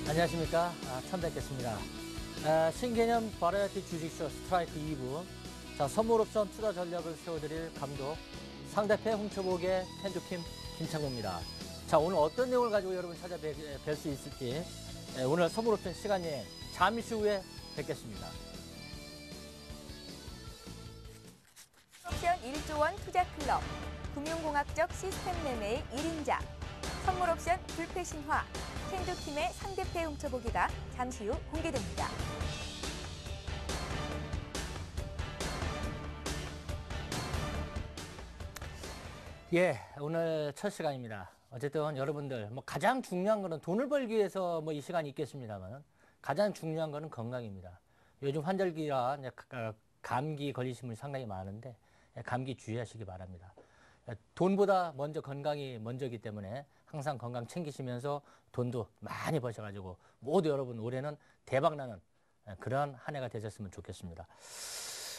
안녕하십니까. 처음 뵙겠습니다. 신개념 버라이어티 주식쇼 스트라이크 2부. 자, 선물옵션 투자 전략을 세워드릴 감독, 상대패 훔쳐보게 텐두킴 김창구입니다. 자, 오늘 어떤 내용을 가지고 여러분 찾아뵐 수 있을지, 오늘 선물옵션 시간여행 잠시 후에 뵙겠습니다. 옵션 1조 원 투자 클럽, 금융공학적 시스템 매매의 1인자, 선물옵션 불패신화, 텐두킴의 상대패 훔쳐보기가 잠시 후 공개됩니다. 예, 오늘 첫 시간입니다. 어쨌든 여러분들 가장 중요한 거는 돈을 벌기 위해서 이 시간이 있겠습니다만 가장 중요한 거는 건강입니다. 요즘 환절기라 감기 걸리신 분이 상당히 많은데 감기 주의하시기 바랍니다. 돈보다 먼저 건강이 먼저이기 때문에 항상 건강 챙기시면서 돈도 많이 버셔가지고 모두 여러분 올해는 대박나는 그런 한 해가 되셨으면 좋겠습니다.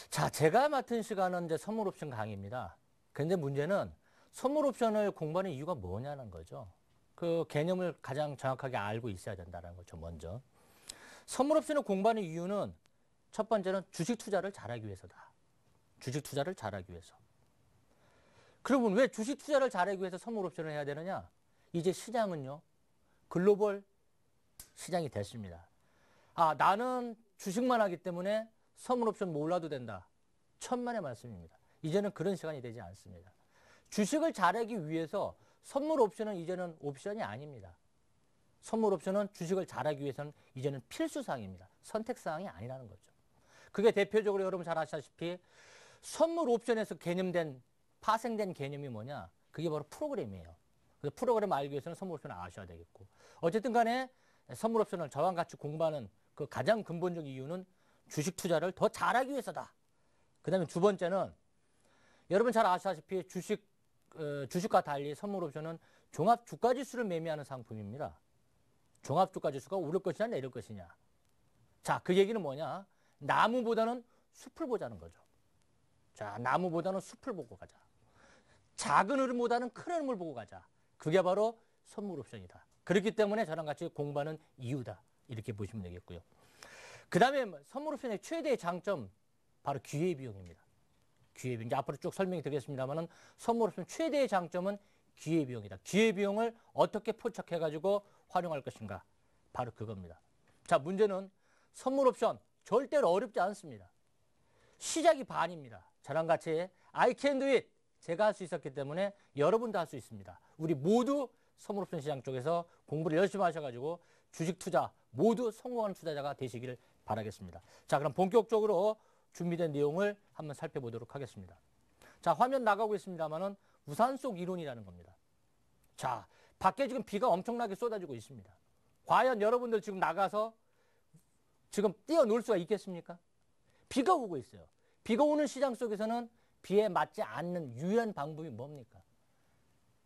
자, 제가 맡은 시간은 이제 선물옵션 강의입니다. 근데 문제는 선물옵션을 공부하는 이유가 뭐냐는 거죠. 그 개념을 가장 정확하게 알고 있어야 된다는 거죠, 먼저. 선물옵션을 공부하는 이유는 첫 번째는 주식 투자를 잘하기 위해서다. 주식 투자를 잘하기 위해서. 그러면 왜 주식 투자를 잘하기 위해서 선물옵션을 해야 되느냐? 이제 시장은요, 글로벌 시장이 됐습니다. 나는 주식만 하기 때문에 선물옵션 몰라도 된다. 천만의 말씀입니다. 이제는 그런 시간이 되지 않습니다. 주식을 잘하기 위해서 선물옵션은 이제는 옵션이 아닙니다. 선물옵션은 주식을 잘하기 위해서는 이제는 필수사항입니다. 선택사항이 아니라는 거죠. 그게 대표적으로 여러분 잘 아시다시피 선물옵션에서 파생된 개념이 뭐냐? 그게 바로 프로그램이에요. 그래서 프로그램을 알기 위해서는 선물옵션을 아셔야 되겠고. 어쨌든 간에 선물옵션을 저와 같이 공부하는 그 가장 근본적 이유는 주식 투자를 더 잘하기 위해서다. 그 다음에 두 번째는 여러분 잘 아시다시피 주식과 달리 선물옵션은 종합주가지수를 매매하는 상품입니다. 종합주가지수가 오를 것이냐 내릴 것이냐. 자, 그 얘기는 뭐냐? 나무보다는 숲을 보자는 거죠. 자, 나무보다는 숲을 보고 가자. 작은 흐름보다는 큰 흐름을 보고 가자. 그게 바로 선물옵션이다. 그렇기 때문에 저랑 같이 공부하는 이유다. 이렇게 보시면 되겠고요. 그 다음에 선물옵션의 최대의 장점, 바로 기회비용입니다. 기회비용. 이제 앞으로 쭉 설명이 드리겠습니다만 선물옵션 최대의 장점은 기회비용이다. 기회비용을 어떻게 포착해가지고 활용할 것인가. 바로 그겁니다. 자, 문제는 선물옵션 절대로 어렵지 않습니다. 시작이 반입니다. 저랑 같이 I can do it. 제가 할 수 있었기 때문에 여러분도 할 수 있습니다. 우리 모두 선물옵션 시장 쪽에서 공부를 열심히 하셔가지고 주식 투자 모두 성공하는 투자자가 되시기를 바라겠습니다. 자, 그럼 본격적으로 준비된 내용을 한번 살펴보도록 하겠습니다. 자, 화면 나가고 있습니다만은 우산 속 이론이라는 겁니다. 자, 밖에 지금 비가 엄청나게 쏟아지고 있습니다. 과연 여러분들 지금 나가서 지금 뛰어놀 수가 있겠습니까? 비가 오고 있어요. 비가 오는 시장 속에서는 비에 맞지 않는 유일한 방법이 뭡니까?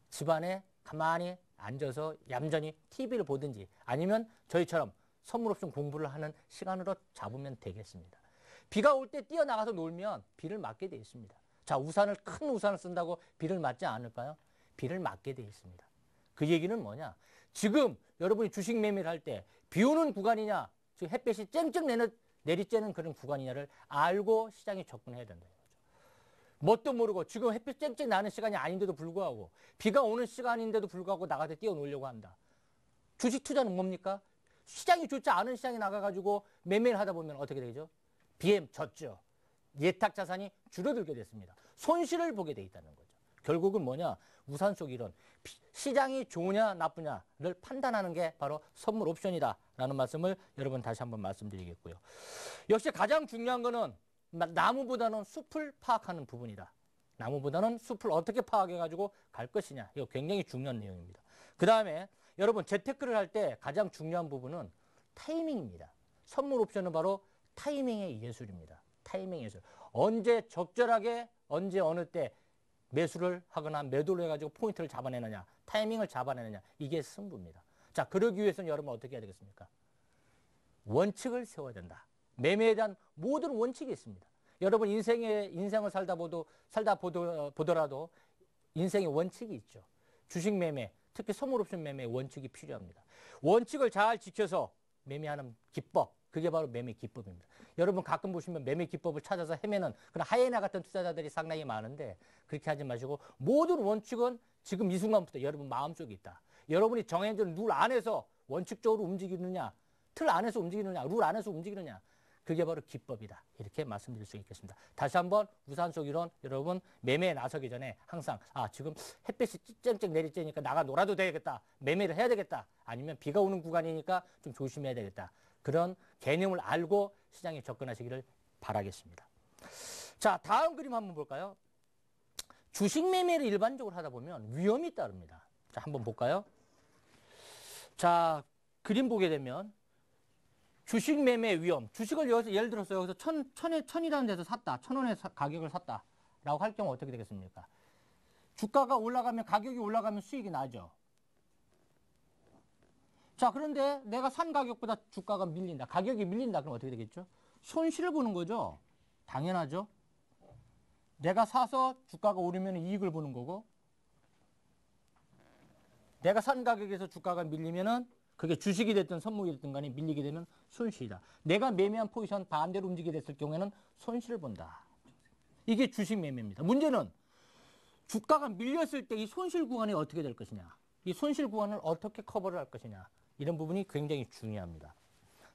집안에 가만히 앉아서 얌전히 TV를 보든지 아니면 저희처럼 선물옵션 공부를 하는 시간으로 잡으면 되겠습니다. 비가 올 때 뛰어나가서 놀면 비를 맞게 되어 있습니다. 자, 큰 우산을 쓴다고 비를 맞지 않을까요? 비를 맞게 되어 있습니다. 그 얘기는 뭐냐? 지금 여러분이 주식 매매를 할 때 비 오는 구간이냐, 지금 햇볕이 쨍쨍 내리쬐는 그런 구간이냐를 알고 시장에 접근해야 된다는 거죠. 뭣도 모르고 지금 햇빛 쨍쨍 나는 시간이 아닌데도 불구하고 비가 오는 시간인데도 불구하고 나가서 뛰어놀려고 한다. 주식 투자는 뭡니까? 시장이 좋지 않은 시장에 나가가지고 매매를 하다 보면 어떻게 되죠? 비에 젖죠. 예탁 자산이 줄어들게 됐습니다. 손실을 보게 돼 있다는 거죠. 결국은 뭐냐? 우산 속 이론. 시장이 좋으냐 나쁘냐를 판단하는 게 바로 선물 옵션이다라는 말씀을 여러분 다시 한번 말씀드리겠고요. 역시 가장 중요한 거는 나무보다는 숲을 파악하는 부분이다. 나무보다는 숲을 어떻게 파악해가지고 갈 것이냐. 이거 굉장히 중요한 내용입니다. 그 다음에 여러분 재테크를 할 때 가장 중요한 부분은 타이밍입니다. 선물 옵션은 바로 타이밍의 예술입니다. 타이밍이 있어요. 언제 적절하게 언제 어느 때 매수를 하거나 매도를 해가지고 포인트를 잡아내느냐, 타이밍을 잡아내느냐, 이게 승부입니다. 자, 그러기 위해서는 여러분 어떻게 해야 되겠습니까? 원칙을 세워야 된다. 매매에 대한 모든 원칙이 있습니다. 여러분 인생을 보더라도 인생의 원칙이 있죠. 주식 매매, 특히 선물옵션 매매의 원칙이 필요합니다. 원칙을 잘 지켜서 매매하는 기법, 그게 바로 매매 기법입니다. 여러분 가끔 보시면 매매 기법을 찾아서 헤매는 그런 하이에나 같은 투자자들이 상당히 많은데 그렇게 하지 마시고 모든 원칙은 지금 이 순간부터 여러분 마음속에 있다. 여러분이 정해진 룰 안에서 원칙적으로 움직이느냐, 틀 안에서 움직이느냐, 룰 안에서 움직이느냐, 그게 바로 기법이다. 이렇게 말씀드릴 수 있겠습니다. 다시 한번 우산속 이론, 여러분 매매에 나서기 전에 항상 지금 햇빛이 쨍쨍 내리쬐니까 나가 놀아도 되겠다. 매매를 해야 되겠다. 아니면 비가 오는 구간이니까 좀 조심해야 되겠다. 그런 개념을 알고 시장에 접근하시기를 바라겠습니다. 자, 다음 그림 한번 볼까요? 주식 매매를 일반적으로 하다 보면 위험이 따릅니다. 자, 한번 볼까요? 자, 그림 보게 되면 주식 매매 위험. 주식을 여기서 예를 들어서 여기서 천이라는 데서 샀다. 1,000원의 가격을 샀다라고 할 경우 어떻게 되겠습니까? 주가가 올라가면 가격이 올라가면 수익이 나죠. 자, 그런데 내가 산 가격보다 주가가 밀린다. 가격이 밀린다. 그럼 어떻게 되겠죠? 손실을 보는 거죠. 당연하죠. 내가 사서 주가가 오르면 이익을 보는 거고 내가 산 가격에서 주가가 밀리면은 그게 주식이 됐든 선물이 됐든 간에 밀리게 되면 손실이다. 내가 매매한 포지션 반대로 움직이게 됐을 경우에는 손실을 본다. 이게 주식 매매입니다. 문제는 주가가 밀렸을 때 이 손실 구간이 어떻게 될 것이냐. 이 손실 구간을 어떻게 커버를 할 것이냐. 이런 부분이 굉장히 중요합니다.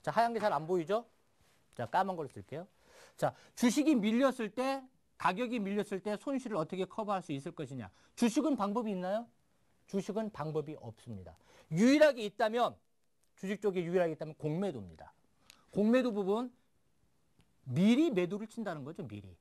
자, 하얀 게 잘 안 보이죠? 자, 까만 걸 쓸게요. 자, 주식이 밀렸을 때, 가격이 밀렸을 때 손실을 어떻게 커버할 수 있을 것이냐. 주식은 방법이 있나요? 주식은 방법이 없습니다. 유일하게 있다면, 주식 쪽에 유일하게 있다면 공매도입니다. 공매도 부분, 미리 매도를 친다는 거죠, 미리.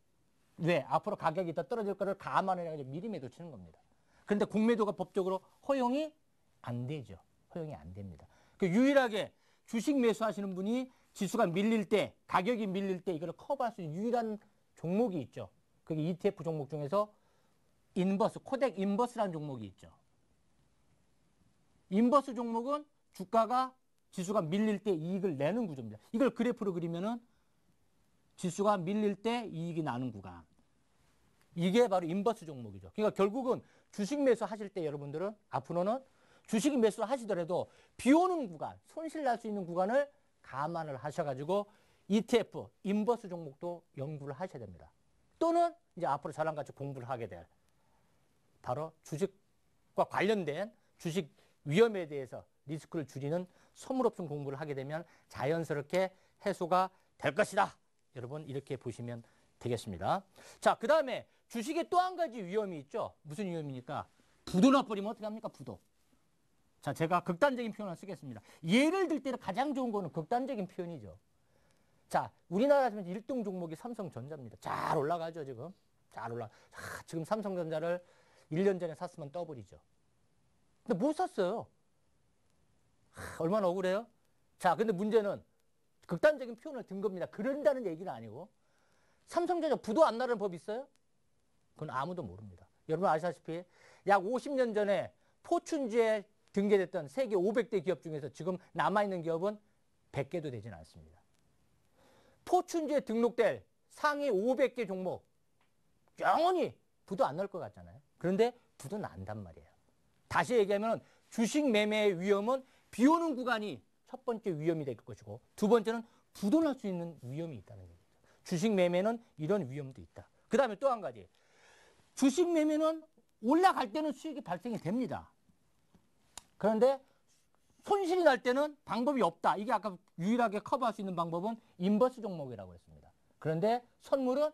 왜? 앞으로 가격이 더 떨어질 거를 감안해서 미리 매도 치는 겁니다. 그런데 공매도가 법적으로 허용이 안 되죠. 허용이 안 됩니다. 유일하게 주식 매수하시는 분이 지수가 밀릴 때, 가격이 밀릴 때 이걸 커버할 수 있는 유일한 종목이 있죠. 그게 ETF 종목 중에서 인버스, 코덱 인버스라는 종목이 있죠. 인버스 종목은 주가가 지수가 밀릴 때 이익을 내는 구조입니다. 이걸 그래프로 그리면은 지수가 밀릴 때 이익이 나는 구간. 이게 바로 인버스 종목이죠. 그러니까 결국은 주식 매수 하실 때 여러분들은 앞으로는 주식 매수를 하시더라도 비 오는 구간, 손실 날 수 있는 구간을 감안을 하셔가지고 ETF, 인버스 종목도 연구를 하셔야 됩니다. 또는 이제 앞으로 저랑 같이 공부를 하게 될 바로 주식과 관련된 주식 위험에 대해서 리스크를 줄이는 선물옵션 공부를 하게 되면 자연스럽게 해소가 될 것이다. 여러분 이렇게 보시면 되겠습니다. 자, 그 다음에 주식에 또 한 가지 위험이 있죠. 무슨 위험입니까? 부도 나버리면 어떻게 합니까? 부도. 자, 제가 극단적인 표현을 쓰겠습니다. 예를 들 때는 가장 좋은 거는 극단적인 표현이죠. 자, 우리나라에서 1등 종목이 삼성전자입니다. 잘 올라가죠, 지금. 잘 올라. 지금 삼성전자를 1년 전에 샀으면 더블이죠. 근데 못 샀어요. 얼마나 억울해요? 자, 근데 문제는 극단적인 표현을 든 겁니다. 그런다는 얘기는 아니고. 삼성전자 부도 안 나는 법 있어요? 그건 아무도 모릅니다. 여러분 아시다시피 약 50년 전에 포춘지에 등재됐던 세계 500대 기업 중에서 지금 남아있는 기업은 100개도 되지는 않습니다. 포춘지에 등록될 상위 500개 종목 영원히 부도 안 날 것 같잖아요. 그런데 부도 난단 말이에요. 다시 얘기하면 주식 매매의 위험은 비 오는 구간이 첫 번째 위험이 될 것이고 두 번째는 부도 날 수 있는 위험이 있다는 얘기죠. 주식 매매는 이런 위험도 있다. 그 다음에 또 한 가지. 주식 매매는 올라갈 때는 수익이 발생이 됩니다. 그런데 손실이 날 때는 방법이 없다. 이게 아까 유일하게 커버할 수 있는 방법은 인버스 종목이라고 했습니다. 그런데 선물은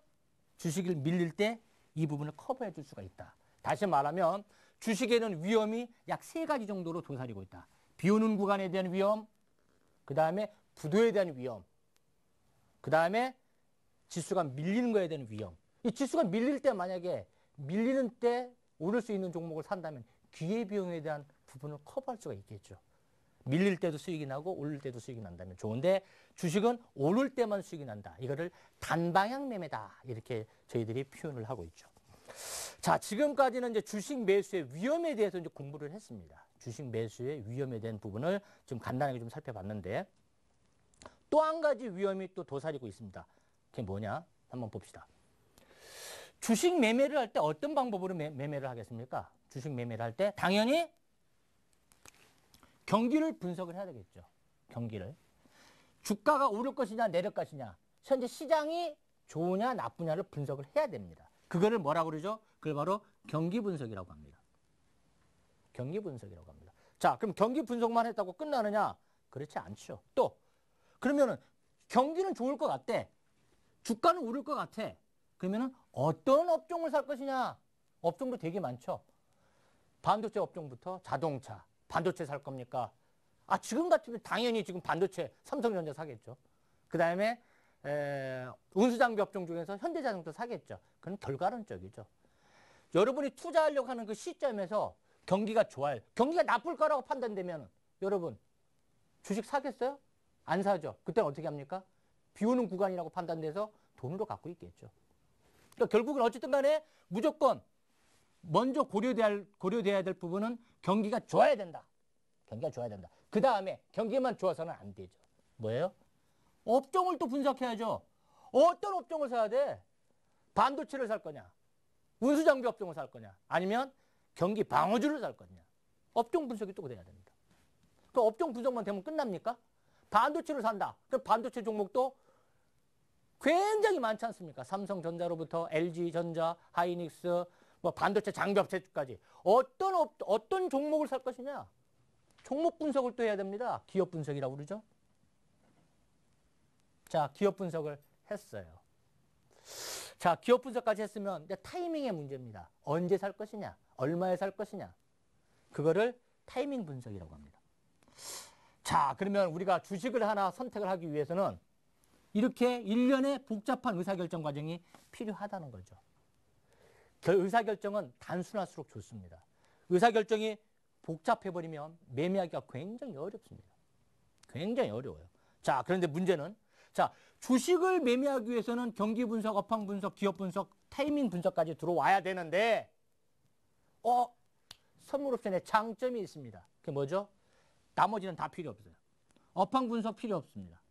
주식을 밀릴 때 이 부분을 커버해 줄 수가 있다. 다시 말하면 주식에는 위험이 약 3가지 정도로 도사리고 있다. 비 오는 구간에 대한 위험, 그 다음에 부도에 대한 위험, 그 다음에 지수가 밀리는 거에 대한 위험. 이 지수가 밀릴 때 만약에 밀리는 때 오를 수 있는 종목을 산다면 기회비용에 대한 부분을 커버할 수가 있겠죠. 밀릴 때도 수익이 나고 오를 때도 수익이 난다면 좋은데 주식은 오를 때만 수익이 난다. 이거를 단방향 매매다. 이렇게 저희들이 표현을 하고 있죠. 자, 지금까지는 이제 주식 매수의 위험에 대해서 이제 공부를 했습니다. 주식 매수의 위험에 대한 부분을 좀 간단하게 좀 살펴봤는데 또 한 가지 위험이 또 도사리고 있습니다. 그게 뭐냐? 한번 봅시다. 주식 매매를 할 때 어떤 방법으로 매매를 하겠습니까? 주식 매매를 할 때 당연히 경기를 분석을 해야 되겠죠. 경기를. 주가가 오를 것이냐 내릴 것이냐. 현재 시장이 좋으냐 나쁘냐를 분석을 해야 됩니다. 그거를 뭐라고 그러죠? 그걸 바로 경기 분석이라고 합니다. 경기 분석이라고 합니다. 자, 그럼 경기 분석만 했다고 끝나느냐? 그렇지 않죠. 또 그러면은 경기는 좋을 것 같대. 주가는 오를 것 같아. 그러면은 어떤 업종을 살 것이냐? 업종도 되게 많죠. 반도체 업종부터 자동차, 반도체 살 겁니까? 아, 지금 같으면 당연히 지금 반도체 삼성전자 사겠죠. 그 다음에 운수장비 업종 중에서 현대자동차 사겠죠. 그건 결과론적이죠. 여러분이 투자하려고 하는 그 시점에서 경기가 좋아요. 경기가 나쁠 거라고 판단되면 여러분 주식 사겠어요? 안 사죠. 그때는 어떻게 합니까? 비 오는 구간이라고 판단돼서 돈으로 갖고 있겠죠. 그러니까 결국은 어쨌든 간에 무조건 먼저 고려돼야 될 부분은 경기가 좋아야 된다. 경기가 좋아야 된다. 그 다음에 경기만 좋아서는 안 되죠. 뭐예요? 업종을 또 분석해야죠. 어떤 업종을 사야 돼? 반도체를 살 거냐? 운수장비 업종을 살 거냐? 아니면 경기 방어주를 살 거냐? 업종 분석이 또 돼야 됩니다. 그 업종 분석만 되면 끝납니까? 반도체를 산다. 그럼 반도체 종목도 굉장히 많지 않습니까? 삼성전자로부터 LG전자, 하이닉스, 뭐 반도체 장비업체까지 어떤 종목을 살 것이냐? 종목 분석을 또 해야 됩니다. 기업 분석이라고 그러죠. 자, 기업 분석을 했어요. 자, 기업 분석까지 했으면 이제 타이밍의 문제입니다. 언제 살 것이냐? 얼마에 살 것이냐? 그거를 타이밍 분석이라고 합니다. 자, 그러면 우리가 주식을 하나 선택을 하기 위해서는 이렇게 일련의 복잡한 의사결정 과정이 필요하다는 거죠. 의사결정은 단순할수록 좋습니다. 의사결정이 복잡해버리면 매매하기가 굉장히 어렵습니다. 굉장히 어려워요. 자, 그런데 문제는 자, 주식을 매매하기 위해서는 경기 분석, 업황 분석, 기업 분석, 타이밍 분석까지 들어와야 되는데 선물옵션에 장점이 있습니다. 그게 뭐죠? 나머지는 다 필요 없어요. 업황 분석 필요 없습니다.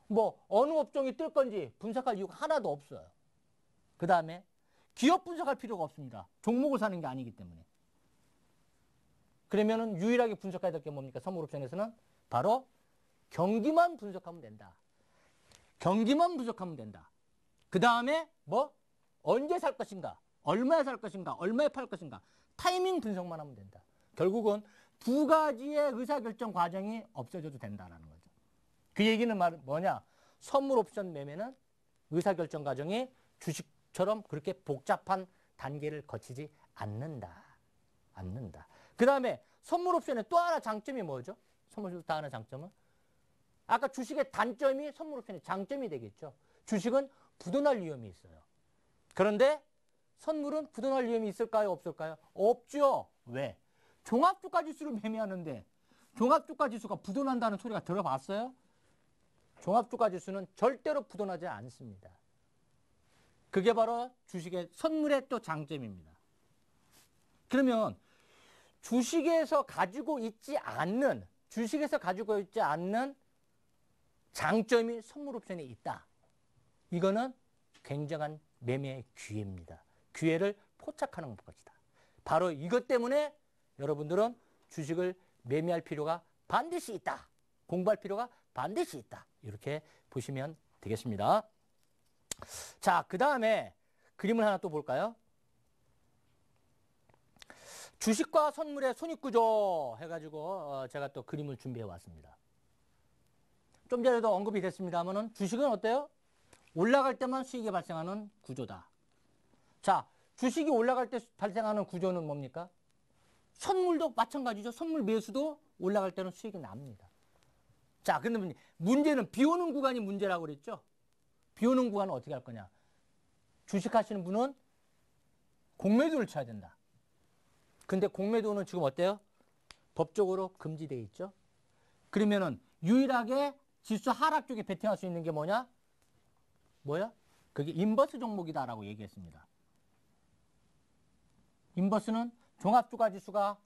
뭐 어느 업종이 뜰 건지 분석할 이유가 하나도 없어요. 그 다음에 기업 분석할 필요가 없습니다. 종목을 사는 게 아니기 때문에. 그러면은 유일하게 분석해야 될 게 뭡니까? 선물옵션에서는 바로 경기만 분석하면 된다. 경기만 분석하면 된다. 그 다음에 뭐 언제 살 것인가? 얼마에 살 것인가? 얼마에 팔 것인가? 타이밍 분석만 하면 된다. 결국은 두 가지의 의사결정 과정이 없어져도 된다는 거죠. 그 얘기는 뭐냐? 선물옵션 매매는 의사결정 과정이 주식처럼 그렇게 복잡한 단계를 거치지 않는다. 그 다음에 선물옵션의 또 하나 장점이 뭐죠? 선물옵션 또 하나 장점은? 아까 주식의 단점이 선물옵션의 장점이 되겠죠. 주식은 부도날 위험이 있어요. 그런데 선물은 부도날 위험이 있을까요? 없을까요? 없죠. 왜? 종합주가지수를 매매하는데 종합주가지수가 부도난다는 소리가 들어봤어요? 종합주가지수는 절대로 부도나지 않습니다. 그게 바로 주식의 선물의 또 장점입니다. 그러면 주식에서 가지고 있지 않는 장점이 선물옵션에 있다. 이거는 굉장한 매매의 기회입니다. 기회를 포착하는 것이다. 바로 이것 때문에 여러분들은 주식을 매매할 필요가 반드시 있다. 공부할 필요가 반드시 있다. 이렇게 보시면 되겠습니다. 자, 그 다음에 그림을 하나 또 볼까요? 주식과 선물의 손익구조 해가지고 제가 또 그림을 준비해 왔습니다. 좀 전에도 언급이 됐습니다만은 주식은 어때요? 올라갈 때만 수익이 발생하는 구조다. 자, 주식이 올라갈 때 발생하는 구조는 뭡니까? 선물도 마찬가지죠. 선물 매수도 올라갈 때는 수익이 납니다. 자, 근데 문제는 비 오는 구간이 문제라고 그랬죠? 비 오는 구간은 어떻게 할 거냐? 주식 하시는 분은 공매도를 쳐야 된다. 근데 공매도는 지금 어때요? 법적으로 금지되어 있죠. 그러면은 유일하게 지수 하락 쪽에 베팅할 수 있는 게 뭐냐? 뭐야? 그게 인버스 종목이다라고 얘기했습니다. 인버스는 종합주가지수가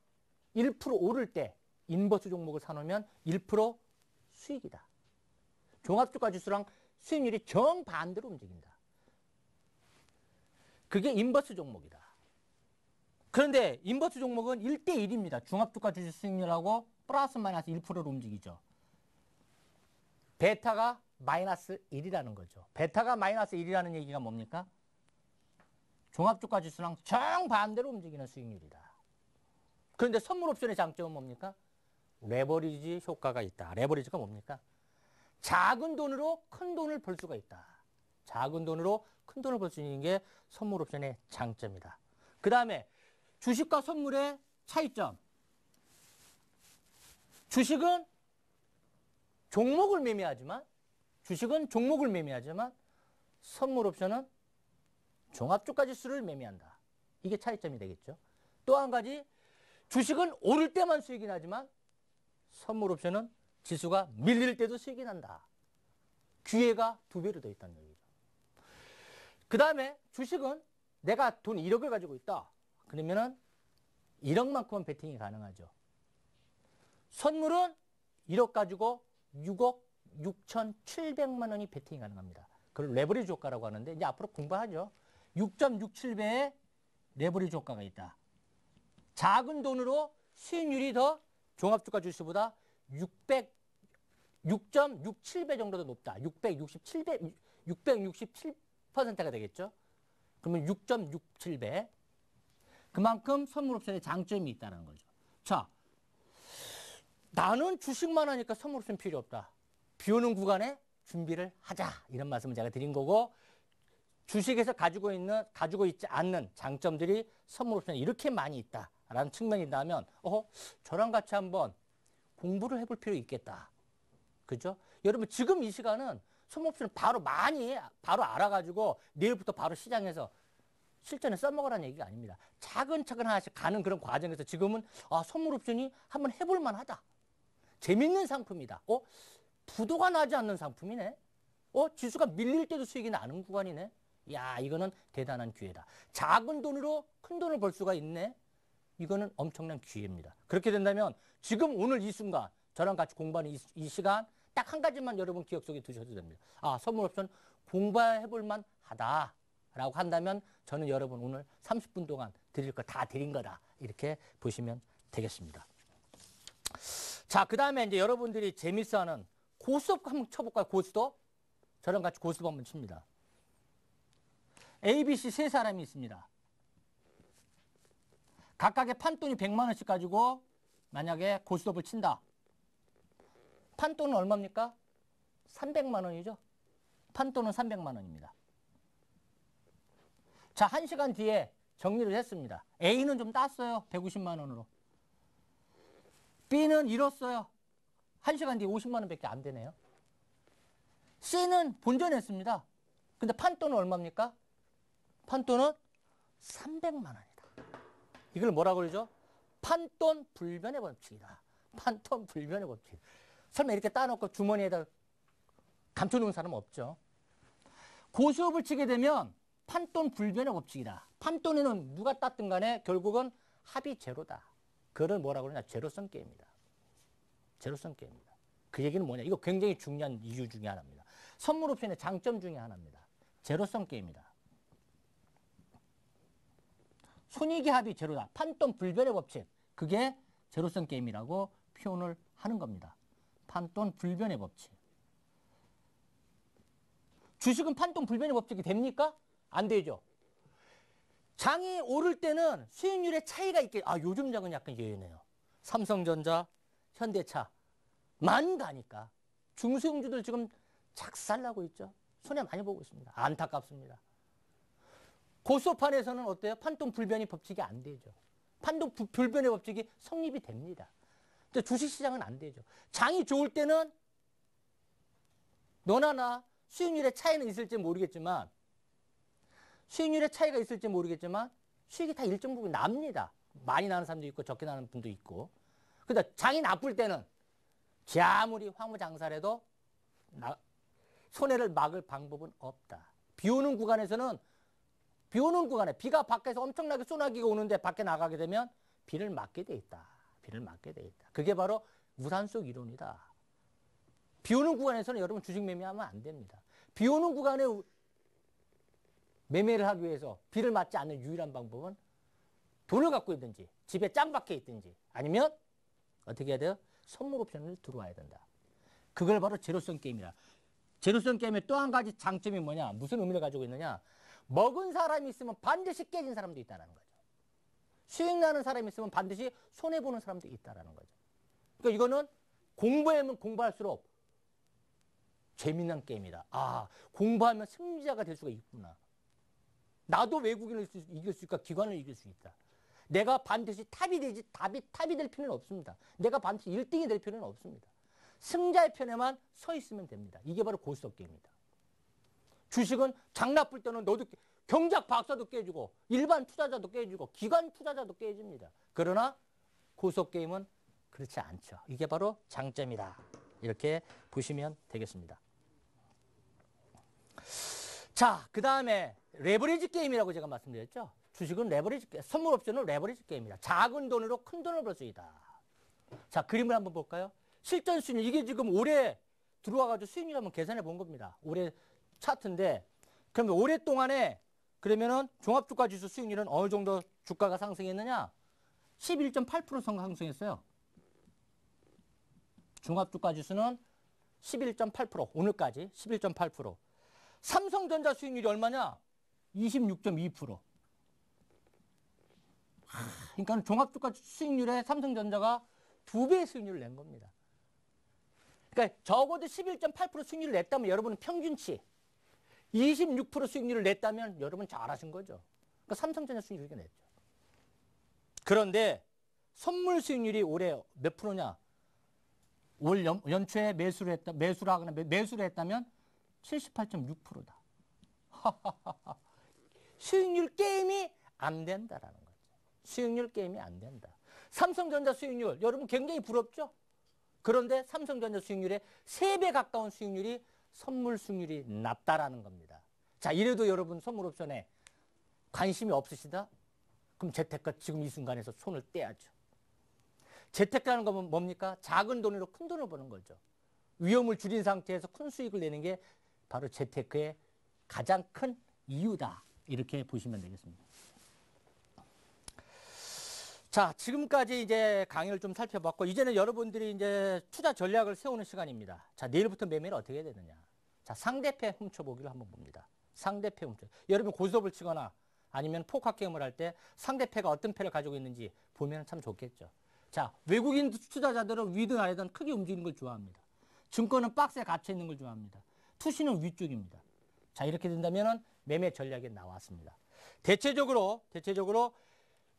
1% 오를 때 인버스 종목을 사놓으면 1% 수익이다. 종합주가지수랑 수익률이 정반대로 움직인다. 그게 인버스 종목이다. 그런데 인버스 종목은 1대1입니다. 종합주가지수 수익률하고 플러스 마이너스 1%로 움직이죠. 베타가 마이너스 1이라는 거죠. 베타가 마이너스 1이라는 얘기가 뭡니까? 종합주가지수랑 정반대로 움직이는 수익률이다. 그런데 선물옵션의 장점은 뭡니까? 레버리지 효과가 있다. 레버리지가 뭡니까? 작은 돈으로 큰 돈을 벌 수가 있다. 작은 돈으로 큰 돈을 벌 수 있는 게 선물옵션의 장점이다. 그 다음에 주식과 선물의 차이점. 주식은 종목을 매매하지만 선물옵션은 종합주가지수를 매매한다. 이게 차이점이 되겠죠. 또 한 가지, 주식은 오를 때만 수익이 나지만 선물옵션은 지수가 밀릴 때도 수익이 난다. 기회가 2배로 더 있다는 얘기죠. 그 다음에 주식은 내가 돈 1억을 가지고 있다. 그러면은 1억만큼은 베팅이 가능하죠. 선물은 1억 가지고 6억 6,700만 원이 베팅이 가능합니다. 그걸 레버리지 효과라고 하는데 이제 앞으로 공부하죠. 6.67배의 레버리지 효과가 있다. 작은 돈으로 수익률이 더 종합주가 지수보다 6.67배 정도 더 높다. 667%가 되겠죠. 그러면 6.67배. 그만큼 선물옵션의 장점이 있다는 거죠. 자, 나는 주식만 하니까 선물옵션 필요 없다. 비 오는 구간에 준비를 하자. 이런 말씀을 제가 드린 거고, 주식에서 가지고 있지 않는 장점들이 선물옵션에 이렇게 많이 있다라는 측면이 있다면, 저랑 같이 한번 공부를 해볼 필요 있겠다. 그죠? 여러분, 지금 이 시간은 선물옵션을 바로 알아가지고 내일부터 바로 시장에서 실전에 써먹으라는 얘기가 아닙니다. 차근차근 하나씩 가는 그런 과정에서 지금은 선물옵션이 한번 해볼 만하다. 재밌는 상품이다. 부도가 나지 않는 상품이네. 지수가 밀릴 때도 수익이 나는 구간이네. 야, 이거는 대단한 기회다. 작은 돈으로 큰 돈을 벌 수가 있네. 이거는 엄청난 기회입니다. 그렇게 된다면 지금 오늘 이 순간 저랑 같이 공부하는 이 시간 딱 한 가지만 여러분 기억 속에 두셔도 됩니다. 선물옵션 공부해볼 만하다 라고 한다면 저는 여러분 오늘 30분 동안 드릴 거 다 드린 거다. 이렇게 보시면 되겠습니다. 자, 그 다음에 이제 여러분들이 재밌어하는 고스톱 한번 쳐볼까요? 고스톱? 저랑 같이 고스톱 한번 칩니다. ABC 세 사람이 있습니다. 각각의 판돈이 100만 원씩 가지고 만약에 고스톱을 친다. 판돈은 얼마입니까? 300만 원이죠. 판돈은 300만 원입니다. 자, 1시간 뒤에 정리를 했습니다. A는 좀 땄어요. 150만 원으로. B는 잃었어요. 1시간 뒤에 50만 원밖에 안 되네요. C는 본전했습니다. 근데 판돈은 얼마입니까? 판돈은 300만 원이다. 이걸 뭐라고 그러죠? 판돈 불변의 법칙이다. 판돈 불변의 법칙. 설마 이렇게 따놓고 주머니에다 감춰놓은 사람 없죠. 고스톱을 치게 되면 판돈 불변의 법칙이다. 판돈에는 누가 땄든 간에 결국은 합이 제로다. 그걸 뭐라고 그러냐? 제로성 게임이다. 제로성 게임이다. 그 얘기는 뭐냐? 이거 굉장히 중요한 이유 중에 하나입니다. 선물옵션의 장점 중에 하나입니다. 제로성 게임이다. 손익의 합이 제로다. 판돈 불변의 법칙. 그게 제로성 게임이라고 표현을 하는 겁니다. 판돈 불변의 법칙. 주식은 판돈 불변의 법칙이 됩니까? 안 되죠. 장이 오를 때는 수익률의 차이가 있겠죠. 요즘 장은 약간 예외네요. 삼성전자, 현대차만 가니까. 중소형주들 지금 작살나고 있죠. 손해 많이 보고 있습니다. 안타깝습니다. 고스톱판에서는 어때요? 판돈 불변의 법칙이 안 되죠. 판돈 불변의 법칙이 성립이 됩니다. 근데 주식시장은 안 되죠. 장이 좋을 때는 너나 나 수익률의 차이는 있을지 모르겠지만 수익률의 차이가 있을지 모르겠지만 수익이 다 일정 부분 납니다. 많이 나는 사람도 있고 적게 나는 분도 있고. 근데 장이 나쁠 때는 제 아무리 황무장사라도 손해를 막을 방법은 없다. 비 오는 구간에서는 비 오는 구간에 비가 밖에서 엄청나게 쏘나기가 오는데 밖에 나가게 되면 비를 맞게 돼 있다. 비를 맞게 돼 있다. 그게 바로 우산 속 이론이다. 비 오는 구간에서는 여러분 주식 매매하면 안 됩니다. 비 오는 구간에 매매를 하기 위해서 비를 맞지 않는 유일한 방법은 돈을 갖고 있든지 집에 짱 박혀 있든지 아니면 어떻게 해야 돼요? 선물 옵션을 들어와야 된다. 그걸 바로 제로섬 게임이라. 제로섬 게임의 또 한 가지 장점이 뭐냐? 무슨 의미를 가지고 있느냐? 먹은 사람이 있으면 반드시 깨진 사람도 있다는 거죠. 수익 나는 사람이 있으면 반드시 손해보는 사람도 있다는 거죠. 그러니까 이거는 공부하면 공부할수록 재미난 게임이다. 아, 공부하면 승리자가 될 수가 있구나. 나도 외국인을 이길 수 있고 기관을 이길 수 있다. 내가 반드시 탑이 될 필요는 없습니다. 내가 반드시 1등이 될 필요는 없습니다. 승자의 편에만 서 있으면 됩니다. 이게 바로 고스톱 게임입니다. 주식은 장 나쁠 때는 너도 경작 박사도 깨지고 일반 투자자도 깨지고 기관 투자자도 깨집니다. 그러나 고스톱 게임은 그렇지 않죠. 이게 바로 장점이다. 이렇게 보시면 되겠습니다. 자, 그 다음에 레버리지 게임이라고 제가 말씀드렸죠. 주식은 레버리지 게임, 선물 옵션은 레버리지 게임이다. 작은 돈으로 큰 돈을 벌 수 있다. 자, 그림을 한번 볼까요? 실전 수익률, 이게 지금 올해 들어와가지고 수익률 한번 계산해 본 겁니다. 올해 차트인데, 그러면 오랫동안에 그러면은 종합주가지수 수익률은 어느 정도 주가가 상승했느냐? 11.8% 상승했어요. 종합주가지수는 11.8%, 오늘까지 11.8%. 삼성전자 수익률이 얼마냐? 26.2%. 그러니까 종합주가 수익률에 삼성전자가 2배의 수익률을 낸 겁니다. 그러니까 적어도 11.8% 수익률을 냈다면 여러분은 평균치 26% 수익률을 냈다면 여러분 잘하신 거죠. 그러니까 삼성전자 수익률을 이렇게 냈죠. 그런데 선물 수익률이 올해 몇 프로냐? 올 연초에 매수를 했다면 78.6%다. 수익률 게임이 안 된다라는 거죠. 수익률 게임이 안 된다. 삼성전자 수익률, 여러분 굉장히 부럽죠? 그런데 삼성전자 수익률의 3배 가까운 수익률이 선물 수익률이 낮다라는 겁니다. 자, 이래도 여러분 선물 옵션에 관심이 없으시다? 그럼 재테크 지금 이 순간에서 손을 떼야죠. 재테크라는 건 뭡니까? 작은 돈으로 큰 돈을 버는 거죠. 위험을 줄인 상태에서 큰 수익을 내는 게 바로 재테크의 가장 큰 이유다. 이렇게 보시면 되겠습니다. 자, 지금까지 이제 강의를 좀 살펴봤고, 이제는 여러분들이 이제 투자 전략을 세우는 시간입니다. 자, 내일부터 매매를 어떻게 해야 되느냐. 자, 상대패 훔쳐보기를 한번 봅니다. 상대패 훔쳐. 여러분 고스톱을 치거나 아니면 포커 게임을 할 때 상대패가 어떤 패를 가지고 있는지 보면 참 좋겠죠. 자, 외국인 투자자들은 위든 아래든 크게 움직이는 걸 좋아합니다. 증권은 박스에 갇혀 있는 걸 좋아합니다. 투시는 위쪽입니다. 자, 이렇게 된다면 매매 전략이 나왔습니다. 대체적으로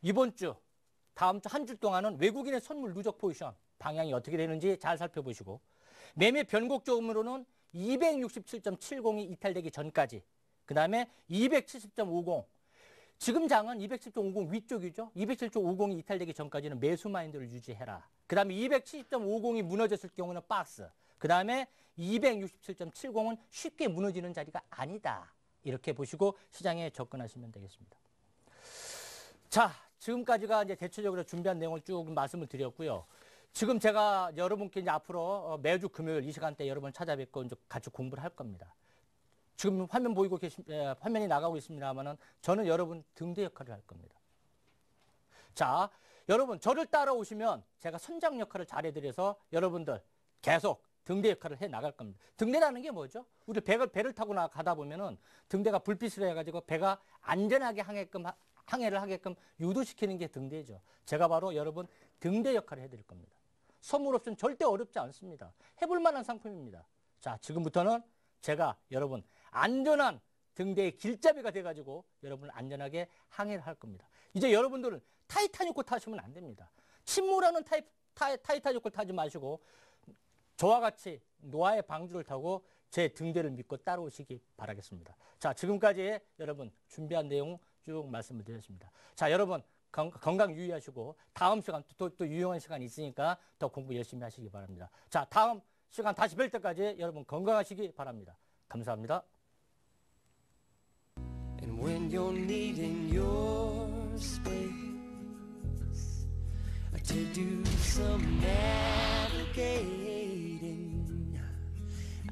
이번 주, 다음 주 한 주 동안은 외국인의 선물 누적 포지션 방향이 어떻게 되는지 잘 살펴보시고, 매매 변곡점으로는 267.70이 이탈되기 전까지, 그 다음에 270.50, 지금 장은 270.50 위쪽이죠. 270.50이 이탈되기 전까지는 매수 마인드를 유지해라. 그 다음에 270.50이 무너졌을 경우는 박스, 그 다음에 267.70은 쉽게 무너지는 자리가 아니다. 이렇게 보시고 시장에 접근하시면 되겠습니다. 자, 지금까지가 이제 대체적으로 준비한 내용을 쭉 말씀을 드렸고요. 지금 제가 여러분께 이제 앞으로 매주 금요일 이 시간대 여러분 찾아뵙고 이제 같이 공부를 할 겁니다. 지금 화면 보이고 화면이 나가고 있습니다만은 저는 여러분 등대 역할을 할 겁니다. 자, 여러분 저를 따라오시면 제가 선장 역할을 잘해드려서 여러분들 계속 등대 역할을 해 나갈 겁니다. 등대라는 게 뭐죠? 우리 배를 타고 가다 보면은 등대가 불빛을 해가지고 배가 안전하게 항해를 하게끔 유도시키는 게 등대죠. 제가 바로 여러분 등대 역할을 해드릴 겁니다. 선물 옵션 절대 어렵지 않습니다. 해볼 만한 상품입니다. 자, 지금부터는 제가 여러분 안전한 등대의 길잡이가 돼가지고 여러분을 안전하게 항해를 할 겁니다. 이제 여러분들은 타이타닉 호 타시면 안 됩니다. 침몰하는 타이타닉 호 타지 마시고 저와 같이 노아의 방주를 타고 제 등대를 믿고 따라오시기 바라겠습니다. 자, 지금까지 여러분 준비한 내용 쭉 말씀을 드렸습니다. 자, 여러분 건강 유의하시고 다음 시간 또 유용한 시간이 있으니까 더 공부 열심히 하시기 바랍니다. 자, 다음 시간 다시 뵐 때까지 여러분 건강하시기 바랍니다. 감사합니다. And when you're needing your space to do some navigating,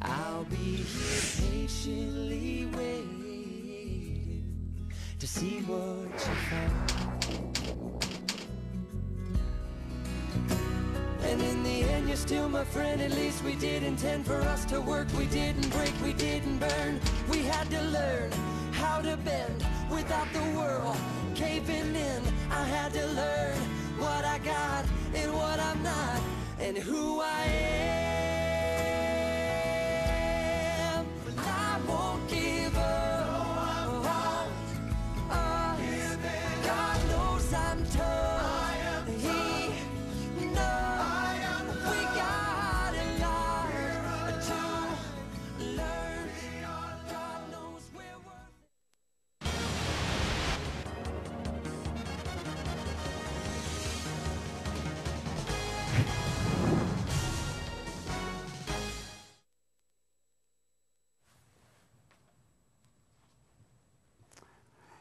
I'll be here patiently waiting to see what you find. And in the end you're still my friend. At least we did intend for us to work. We didn't break, we didn't burn. We had to learn how to bend without the world caving in. I had to learn what I got and what I'm not, and who I am. But I won't give up. God knows I'm tough. He knows we got a lot to learn. God knows we're worth it.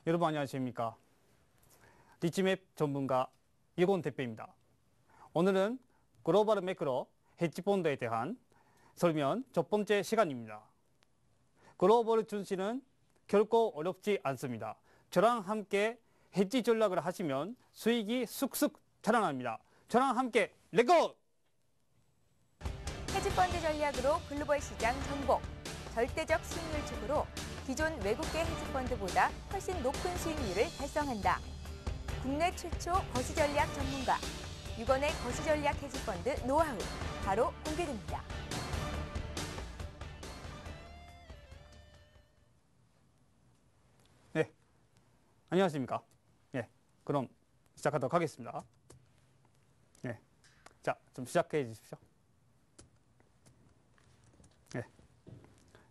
여러분 안녕하십니까. 리치맵 전문가 이건 대표입니다. 오늘은 글로벌 매크로 헤지펀드에 대한 설명 첫 번째 시간입니다. 글로벌 증시는 결코 어렵지 않습니다. 저랑 함께 헤지 전략을 하시면 수익이 쑥쑥 자라납니다. 저랑 함께 렛고! 헤지펀드 전략으로 글로벌 시장 정복, 절대적 수익률 축으로 기존 외국계 헤지펀드보다 훨씬 높은 수익률을 달성한다. 국내 최초 거시 전략 전문가, 6원의 거시 전략 헤지펀드 노하우 바로 공개됩니다. 네, 안녕하십니까. 네, 그럼 시작하도록 하겠습니다. 네, 자, 좀 시작해 주십시오. 네,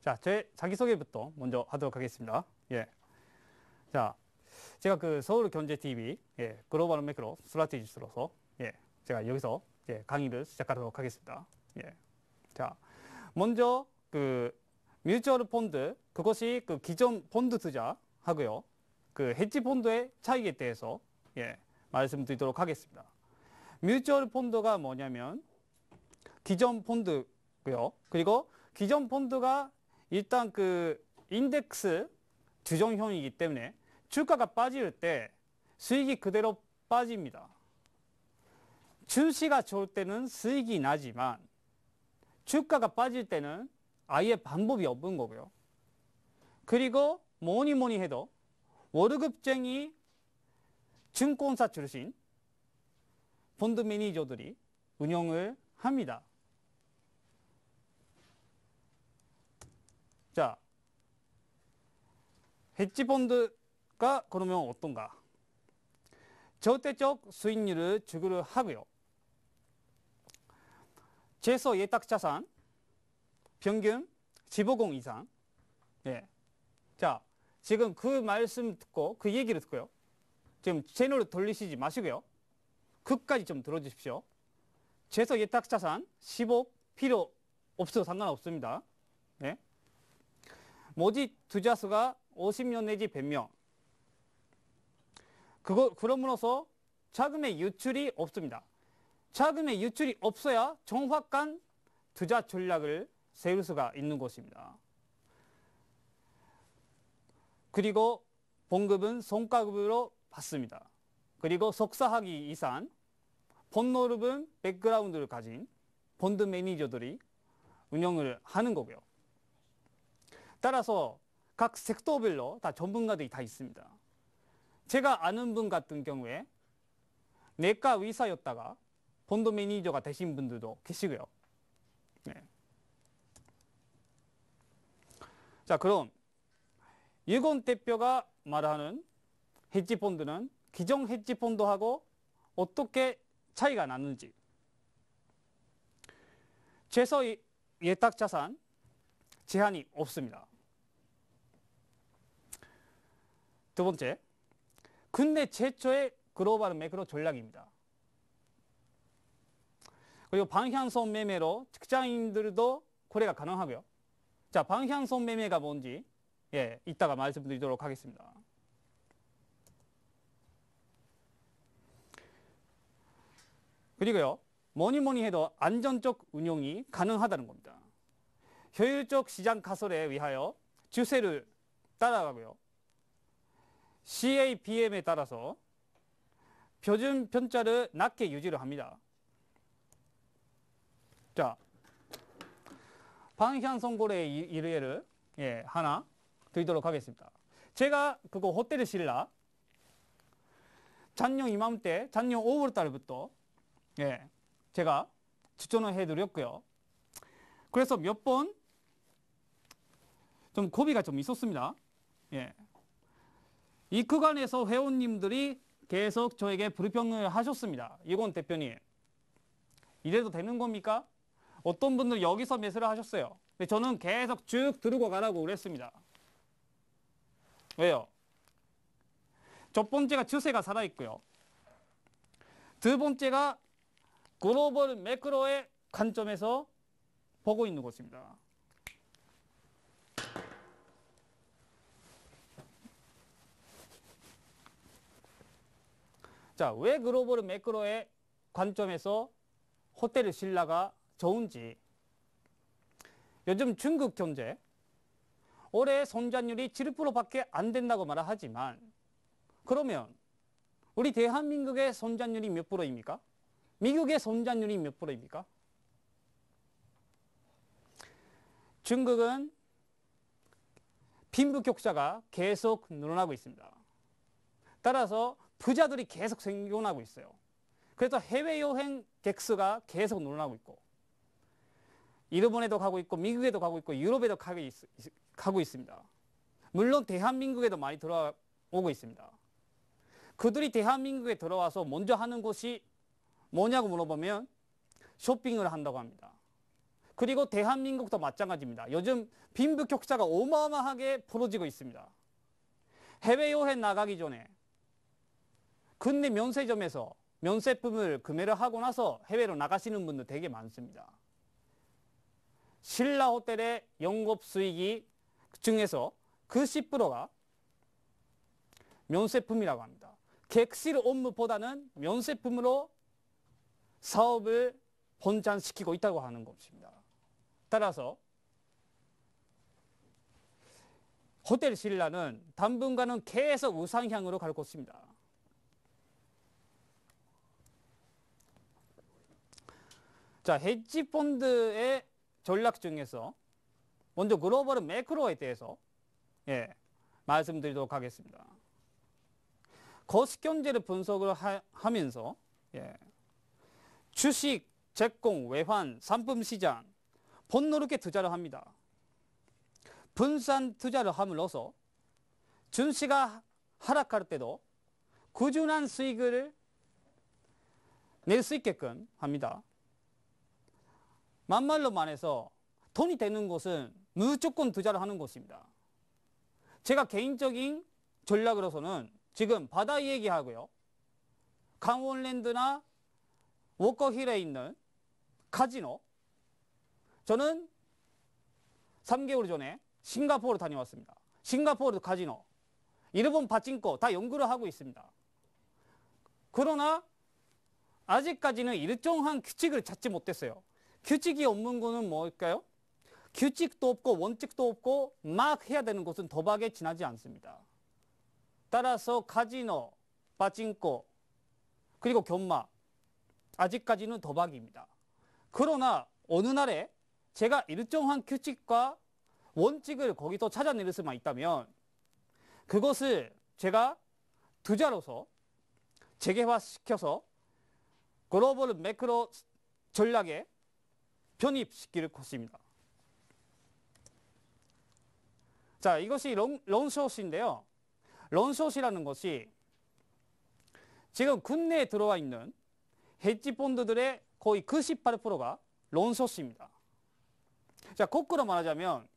자, 제 자기소개부터 먼저 하도록 하겠습니다. 예, 자, 제가 그 서울경제TV 글로벌 매크로 스트라테지스트로서 제가 여기서 강의를 시작하도록 하겠습니다. 예, 자, 먼저 그 뮤추얼 펀드, 그것이 그 기존 펀드 투자하고요, 그 헤지 펀드의 차이에 대해서 말씀드리도록 하겠습니다. 뮤추얼 펀드가 뭐냐면 기존 펀드고요. 그리고 기존 펀드가 일단 그 인덱스 주정형이기 때문에 주가가 빠질 때 수익이 그대로 빠집니다. 증시가 좋을 때는 수익이 나지만 주가가 빠질 때는 아예 방법이 없는 거고요. 그리고 뭐니 해도 월급쟁이 증권사 출신 펀드 매니저들이 운영을 합니다. 자, 헤지펀드가 그러면 어떤가? 절대적 수익률을 추구를 하고요. 최소 예탁자산 평균 15공 이상. 자, 지금 그 말씀 듣고 그 얘기를 듣고요. 지금 채널을 돌리시지 마시고요. 끝까지 좀 들어주십시오. 최소 예탁자산 15억 필요 없어도 상관없습니다. 모집 투자수가 50명 내지 100명. 그럼으로써 자금의 유출이 없습니다. 자금의 유출이 없어야 정확한 투자 전략을 세울 수가 있는 것입니다. 그리고 봉급은 성과급으로 받습니다. 그리고 석사학위 이상 펀노르분 백그라운드를 가진 펀드 매니저들이 운영을 하는 거고요. 따라서 각 섹터별로 다 전문가들이 다 있습니다. 제가 아는 분 같은 경우에 내과 의사였다가 펀드 매니저가 되신 분들도 계시고요. 자, 그럼 이건 대표가 말하는 헤지펀드는 기존 헤지펀드하고 어떻게 차이가 나는지. 최소 예탁자산 제한이 없습니다. 두 번째, 국내 최초의 글로벌 매크로 전략입니다. 그리고 방향성 매매로 직장인들도 거래가 가능하고요. 자, 방향성 매매가 뭔지 이따가 말씀드리도록 하겠습니다. 그리고요, 뭐니 해도 안전적 운용이 가능하다는 겁니다. 효율적 시장 가설에 위하여 주세를 따라가고요. CABM에 따라서 표준 편차를 낮게 유지를 합니다. 자, 방향성 거래의 일례를 하나 드리도록 하겠습니다. 제가 그거 호텔 신라 작년 이맘때, 작년 5월 달부터 제가 추천을 해드렸고요. 그래서 몇 번 좀 고비가 좀 있었습니다. 이 구간에서 회원님들이 계속 저에게 불평을 하셨습니다. 이건 대표님, 이래도 되는 겁니까? 어떤 분들 여기서 매수를 하셨어요. 근데 저는 계속 쭉 들고 가라고 그랬습니다. 왜요? 첫 번째가 추세가 살아있고요. 두 번째가 글로벌 매크로의 관점에서 보고 있는 것입니다. 자, 왜 글로벌 매크로의 관점에서 호텔 신라가 좋은지. 요즘 중국 경제 올해 성장률이 7%밖에 안 된다고 말하지만, 그러면 우리 대한민국의 성장률이 몇 프로입니까? 미국의 성장률이 몇 프로입니까? 중국은 빈부격차가 계속 늘어나고 있습니다. 따라서 부자들이 계속 생겨나고 있어요. 그래서 해외여행 객수가 계속 늘어나고 있고, 일본에도 가고 있고, 미국에도 가고 있고, 유럽에도 가고 있습니다. 물론 대한민국에도 많이 들어오고 있습니다. 그들이 대한민국에 들어와서 먼저 하는 것이 뭐냐고 물어보면 쇼핑을 한다고 합니다. 그리고 대한민국도 마찬가지입니다. 요즘 빈부격차가 어마어마하게 벌어지고 있습니다. 해외여행 나가기 전에 국내 면세점에서 면세품을 구매를 하고 나서 해외로 나가시는 분들 되게 많습니다. 신라 호텔의 영업 수익이 중에서 그 10%가 면세품이라고 합니다. 객실 업무보다는 면세품으로 사업을 번창시키고 있다고 하는 것입니다. 따라서 호텔 신라는 당분간은 계속 우상향으로 갈 것입니다. 자, 헤지펀드의 전략 중에서 먼저 글로벌 매크로에 대해서 말씀드리도록 하겠습니다. 거시경제를 분석을 하면서 주식, 채권, 외환, 상품 시장 번노롭게 투자를 합니다. 분산 투자를 함으로써 증시가 하락할 때도 꾸준한 수익을 낼 수 있게끔 합니다. 만말로 말해서 돈이 되는 것은 무조건 투자를 하는 것입니다. 제가 개인적인 전략으로서는 지금 바다 얘기하고요, 강원랜드나 워커힐에 있는 카지노, 저는 3개월 전에 싱가포르 다녀왔습니다. 싱가포르 카지노, 일본 파친코 다 연구를 하고 있습니다. 그러나 아직까지는 일정한 규칙을 찾지 못했어요. 규칙이 없는 거는 뭘까요? 규칙도 없고 원칙도 없고 막 해야 되는 것은 도박에 지나지 않습니다. 따라서 카지노, 파친코, 그리고 견마, 아직까지는 도박입니다. 그러나 어느 날에 제가 일정한 규칙과 원칙을 거기서 찾아낼 수만 있다면 그것을 제가 투자로서 재개화시켜서 글로벌 매크로 전략에 편입시킬 것입니다. 자, 이것이 롱숏인데요. 롱숏이라는 것이 지금 국내에 들어와 있는 헤지펀드들의 거의 98%가 롱숏입니다. 자, 거꾸로 말하자면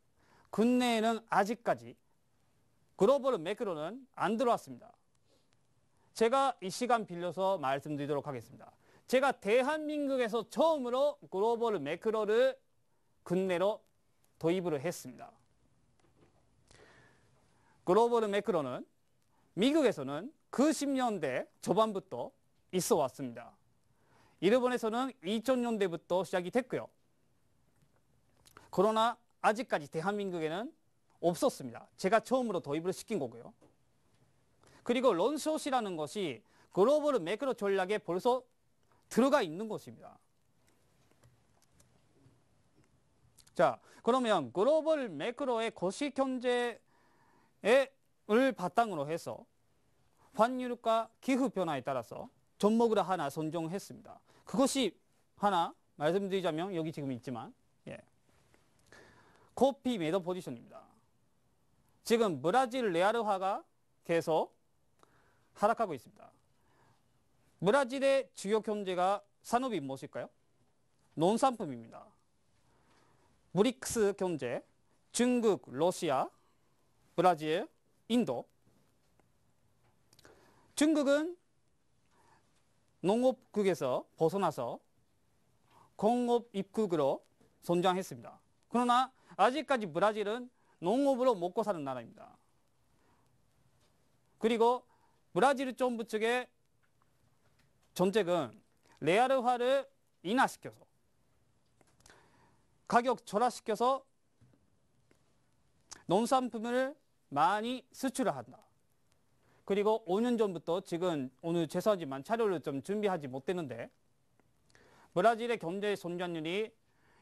국내에는 아직까지 글로벌 매크로는 안 들어왔습니다. 제가 이 시간 빌려서 말씀드리도록 하겠습니다. 제가 대한민국에서 처음으로 글로벌 매크로를 국내로 도입을 했습니다. 글로벌 매크로는 미국에서는 90년대 초반부터 있어 왔습니다. 일본에서는 2000년대부터 시작이 됐고요. 그러나 아직까지 대한민국에는 없었습니다. 제가 처음으로 도입을 시킨 거고요. 그리고 론숏이라는 것이 글로벌 매크로 전략에 벌써 들어가 있는 것입니다. 자, 그러면 글로벌 매크로의 거시 경제를 바탕으로 해서 환율과 기후 변화에 따라서 종목을 하나 선정했습니다. 그것이 하나 말씀드리자면 여기 지금 있지만 코피 매도 포지션입니다. 지금 브라질 레알화가 계속 하락하고 있습니다. 브라질의 주요 경제가 산업이 무엇일까요? 농산품입니다. 브릭스 경제, 중국, 러시아, 브라질, 인도. 중국은 농업국에서 벗어나서 공업 입국으로 성장했습니다. 그러나 아직까지 브라질은 농업으로 먹고 사는 나라입니다. 그리고 브라질 정부 측의 정책은 레알화를 인하시켜서 가격 절하시켜서 농산품을 많이 수출을 한다. 그리고 5년 전부터 지금 오늘 죄송하지만 자료를 좀 준비하지 못했는데 브라질의 경제 성장률이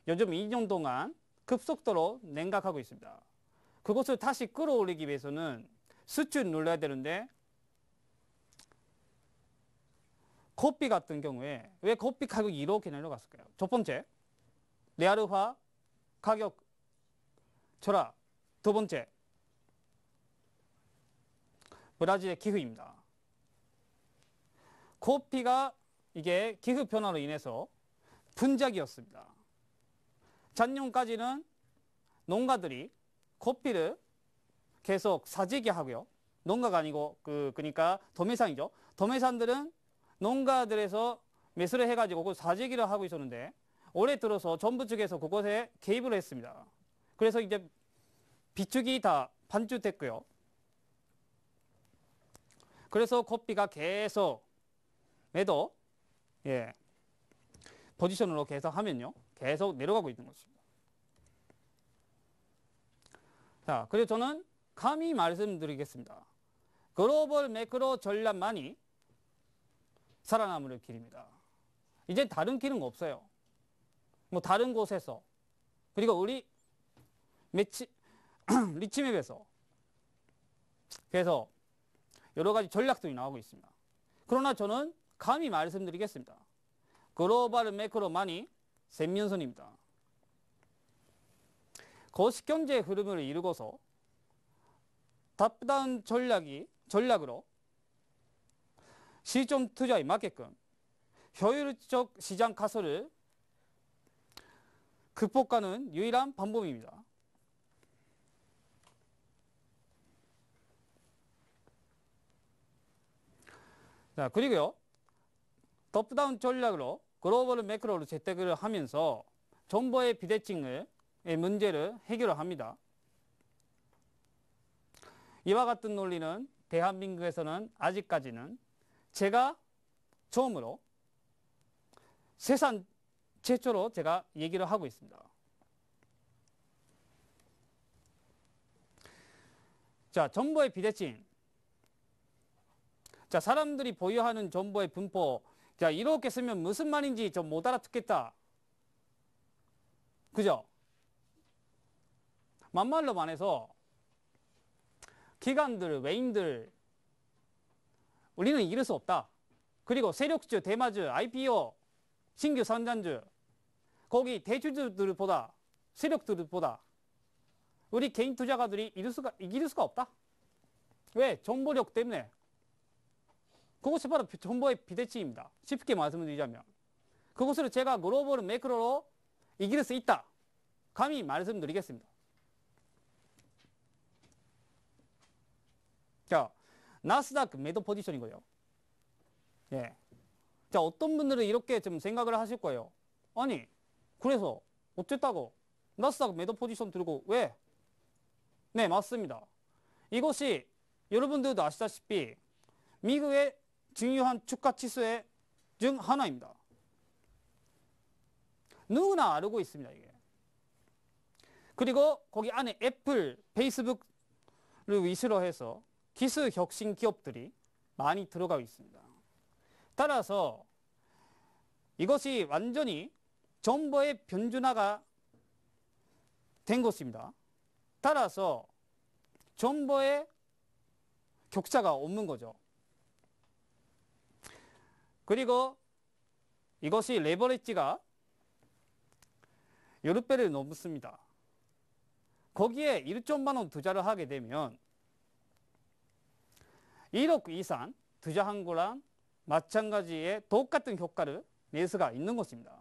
요즘 2년 동안 급속도로 냉각하고 있습니다. 그것을 다시 끌어올리기 위해서는 수출 눌러야 되는데 커피 같은 경우에 왜 커피 가격이 이렇게 내려갔을까요? 첫 번째, 레알화 가격 절하. 두 번째, 브라질의 기후입니다. 커피가 이게 기후 변화로 인해서 분작이었습니다. 작년까지는 농가들이 커피를 계속 사재기 하고요. 농가가 아니고 그러니까 도매상이죠. 도매상들은 농가들에서 매수를 해가지고 그 사재기를 하고 있었는데 올해 들어서 정부 측에서 그것에 개입을 했습니다. 그래서 이제 비축이 다 반주됐고요. 그래서 커피가 계속 매도 포지션으로 계속 하면요. 계속 내려가고 있는 것입니다. 자, 그리고 저는 감히 말씀드리겠습니다. 글로벌 매크로 전략만이 살아남을 길입니다. 이제 다른 길은 없어요. 뭐 다른 곳에서 그리고 우리 리치맵에서 그래서 여러 가지 전략들이 나오고 있습니다. 그러나 저는 감히 말씀드리겠습니다. 글로벌 매크로만이 생명선입니다. 거시경제의 흐름을 이루고서 탑다운 전략으로 시점 투자에 맞게끔 효율적 시장 가설을 극복하는 유일한 방법입니다. 자, 그리고요. 톱다운 전략으로 글로벌 매크로를 재택을 하면서 정보의 비대칭의 문제를 해결을 합니다. 이와 같은 논리는 대한민국에서는 아직까지는 제가 처음으로 세상 최초로 제가 얘기를 하고 있습니다. 자, 정보의 비대칭. 자, 사람들이 보유하는 정보의 분포. 자, 이렇게 쓰면 무슨 말인지 좀 못 알아듣겠다. 그죠? 만말로 말해서 기관들, 외인들 우리는 이길 수 없다. 그리고 세력주, 대마주, IPO, 신규 상장주 거기 대주주들보다 세력들보다 우리 개인 투자가들이 이길 수가 없다. 왜? 정보력 때문에. 그것이 바로 정보의 비대칭입니다. 쉽게 말씀드리자면 그것을 제가 글로벌 매크로로 이길 수 있다. 감히 말씀드리겠습니다. 자, 나스닥 매도 포지션이고요. 예. 자, 어떤 분들은 이렇게 좀 생각을 하실 거예요. 아니, 그래서 어쨌다고 나스닥 매도 포지션 들고 왜? 네, 맞습니다. 이것이 여러분들도 아시다시피 미국의 중요한 주가 지수의 중 하나입니다. 누구나 알고 있습니다, 이게. 그리고 거기 안에 애플, 페이스북을 위주로 해서 기술 혁신 기업들이 많이 들어가고 있습니다. 따라서 이것이 완전히 정보의 변준화가 된 것입니다. 따라서 정보의 격차가 없는 거죠. 그리고 이것이 레버리지가 여러 배를 넘습니다. 거기에 1천만 원 투자를 하게 되면 1억 이상 투자한 거랑 마찬가지의 똑같은 효과를 낼 수가 있는 것입니다.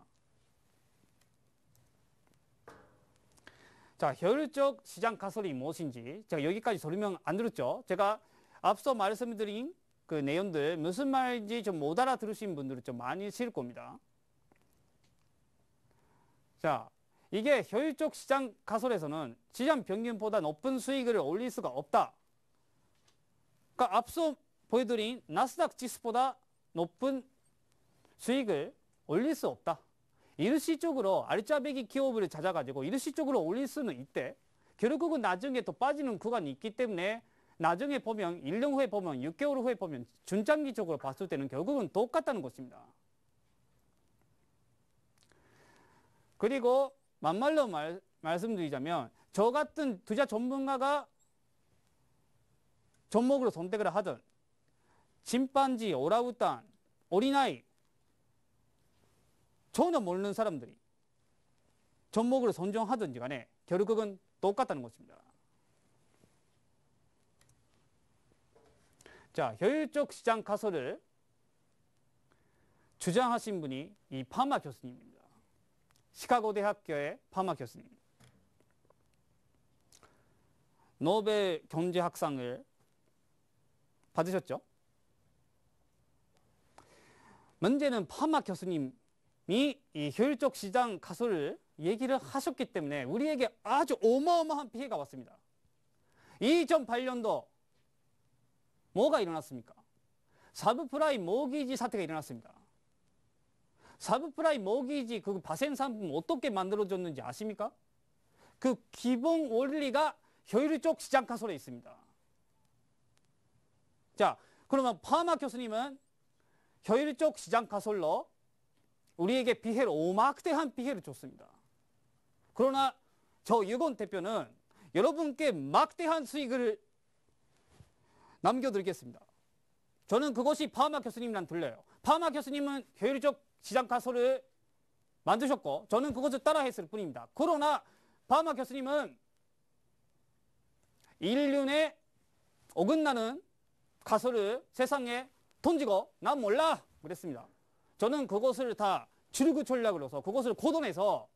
자, 효율적 시장 가설이 무엇인지 제가 여기까지 설명 안 들었죠? 제가 앞서 말씀드린 그 내용들 무슨 말인지 좀 못 알아들으신 분들은 좀 많이 있을 겁니다. 자, 이게 효율적 시장 가설에서는 시장 평균보다 높은 수익을 올릴 수가 없다. 그러니까 앞서 보여드린 나스닥 지수보다 높은 수익을 올릴 수 없다. 일시적으로 알짜배기 기업을 찾아가지고 일시적으로 올릴 수는 있대. 결국은 나중에 또 빠지는 구간이 있기 때문에 나중에 보면 1년 후에 보면 6개월 후에 보면 중장기적으로 봤을 때는 결국은 똑같다는 것입니다. 그리고 막말로 말씀드리자면 저 같은 투자 전문가가 종목으로 선택을 하든 침판지, 오라우탄, 어린아이 전혀 모르는 사람들이 종목을 선정하든지 간에 결국은 똑같다는 것입니다. 자, 효율적 시장 가설을 주장하신 분이 이 파마 교수님입니다. 시카고 대학교의 파마 교수님. 노벨 경제학상을 받으셨죠? 문제는 파마 교수님이 이 효율적 시장 가설을 얘기를 하셨기 때문에 우리에게 아주 어마어마한 피해가 왔습니다. 2008년도 뭐가 일어났습니까? 사브프라임 모기지 사태가 일어났습니다. 사브프라임 모기지 그 파생 상품 어떻게 만들어졌는지 아십니까? 그 기본 원리가 효율적 시장 가설에 있습니다. 자, 그러면 파마 교수님은 효율적 시장 가설로 우리에게 피해를 막대한 피해를 줬습니다. 그러나 저 유건 대표는 여러분께 막대한 수익을 남겨드리겠습니다. 저는 그것이 파마 교수님이랑 들려요. 파마 교수님은 효율적 시장 가설을 만드셨고 저는 그것을 따라했을 뿐입니다. 그러나 파마 교수님은 인륜에 어긋나는 가설을 세상에 던지고 난 몰라 그랬습니다. 저는 그것을 다 줄구 전략으로 해서 그것을 코돈해서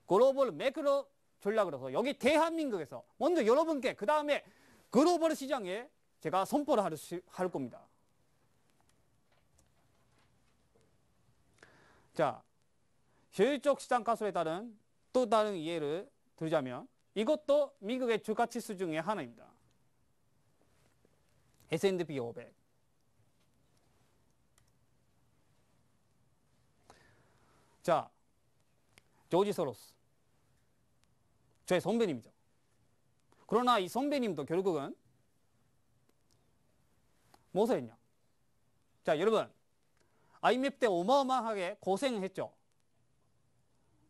글로벌 매크로 전략으로 해서 여기 대한민국에서 먼저 여러분께 그 다음에 글로벌 시장에 제가 선포를 할 겁니다. 자, 효율적 시장 가설에 따른 또 다른 예를 들자면 이것도 미국의 주가 지수 중에 하나입니다. S&P 500. 자, 조지 소로스. 저의 선배님이죠. 그러나 이 선배님도 결국은 무엇을 했냐? 자, 여러분. IMF 때 어마어마하게 고생을 했죠.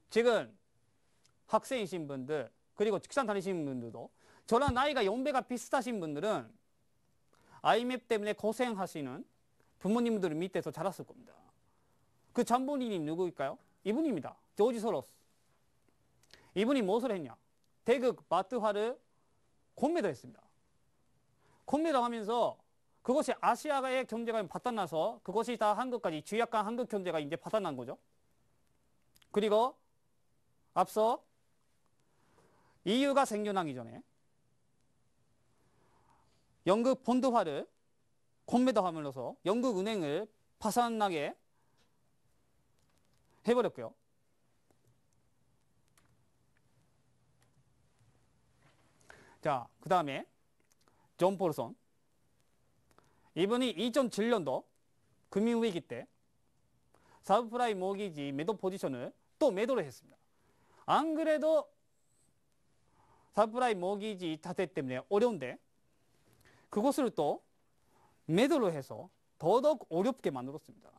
지금 학생이신 분들, 그리고 직장 다니시는 분들도 저랑 나이가 연배가 비슷하신 분들은 IMF 때문에 고생하시는 부모님들 밑에서 자랐을 겁니다. 그 장본인이 누구일까요? 이분입니다. 조지 소로스. 이분이 무엇을 했냐? 대극 마트화를 콤매도했습니다. 콤매도 하면서 그것이 아시아의 경제가 바닥나서 그것이 다 한국까지 주약간 한국 경제가 이제 바닥난 거죠. 그리고 앞서 EU가 생겨나기 전에 영국 펀드화를 콘베더 함으로써 영국 은행을 파산나게 해버렸고요. 자, 그 다음에 존 폴슨. 이분이 2007년도 금융위기 때 사브프라임 모기지 매도 포지션을 또 매도를 했습니다. 안 그래도 사브프라임 모기지 타세 때문에 어려운데 그것을 또 매도를 해서 더더욱 어렵게 만들었습니다.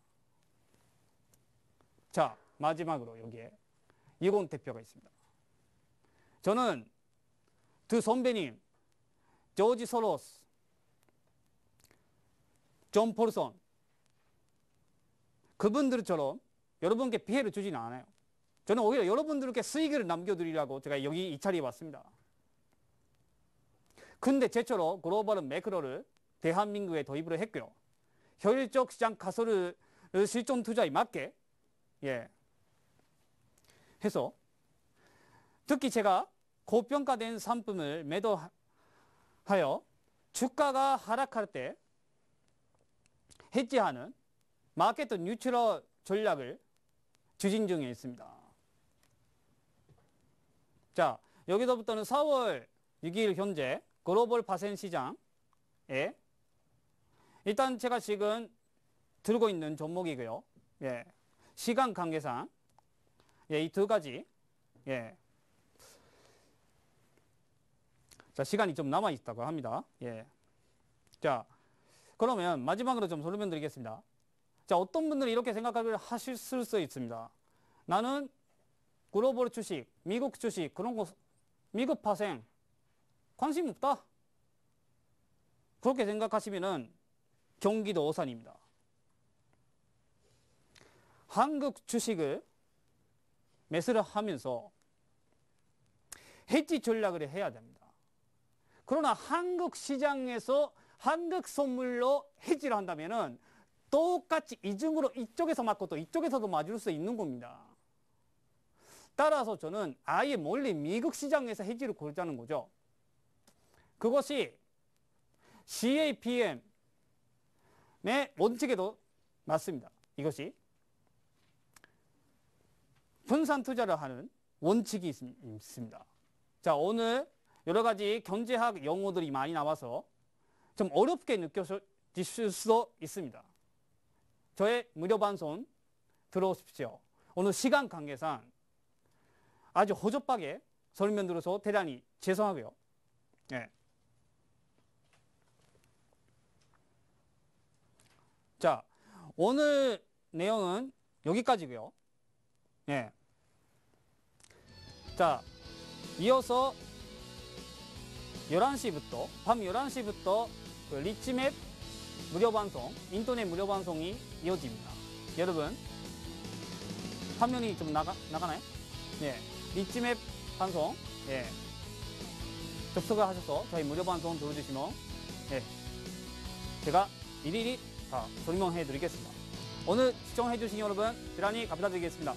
자, 마지막으로 여기에 이건 대표가 있습니다. 저는 두 선배님, 조지 소로스, 존 폴슨, 그분들처럼 여러분께 피해를 주지는 않아요. 저는 오히려 여러분들께 수익을 남겨드리려고 제가 여기 이 자리에 왔습니다. 근데 제처럼 글로벌 매크로를 대한민국에 도입을 했고요. 효율적 시장 가설을 실존 투자에 맞게 해서 특히 제가 고평가된 상품을 매도하여 주가가 하락할 때 해지하는 마켓 뉴트럴 전략을 추진 중에 있습니다. 자, 여기서부터는 4월 6일 현재 글로벌 파생 시장에 일단 제가 지금 들고 있는 종목이고요. 시간 관계상 이 두 가지 자, 시간이 좀 남아 있다고 합니다. 자, 그러면 마지막으로 좀 설명드리겠습니다. 자, 어떤 분들이 이렇게 생각을 하실 수 있습니다. 나는 글로벌 주식, 미국 주식, 그런 거, 미국 파생, 관심 없다. 그렇게 생각하시면은 경기도 오산입니다. 한국 주식을 매수를 하면서 해지 전략을 해야 됩니다. 그러나 한국 시장에서 한국 선물로 해지를 한다면은 똑같이 이중으로 이쪽에서 맞고 또 이쪽에서도 맞을 수 있는 겁니다. 따라서 저는 아예 멀리 미국 시장에서 해지를 고르자는 거죠. 그것이 CAPM의 원칙에도 맞습니다. 이것이 분산 투자를 하는 원칙이 있습니다. 자, 오늘 여러 가지 경제학 용어들이 많이 나와서 좀 어렵게 느껴지실 수도 있습니다. 저의 무료 방송 들어오십시오. 오늘 시간 관계상 아주 허접하게 설명드려서 대단히 죄송하고요. 자, 오늘 내용은 여기까지고요. 자, 이어서 11시부터 밤 11시부터 그 리치맵 무료 방송, 인터넷 무료 방송이 이어집니다. 여러분 화면이 좀 나가나요? 리치맵 방송 접속을 하셔서 저희 무료 방송 들어주시면 제가 일일이 다 설명해 드리겠습니다. 오늘 시청해 주신 여러분 대단히 감사드리겠습니다.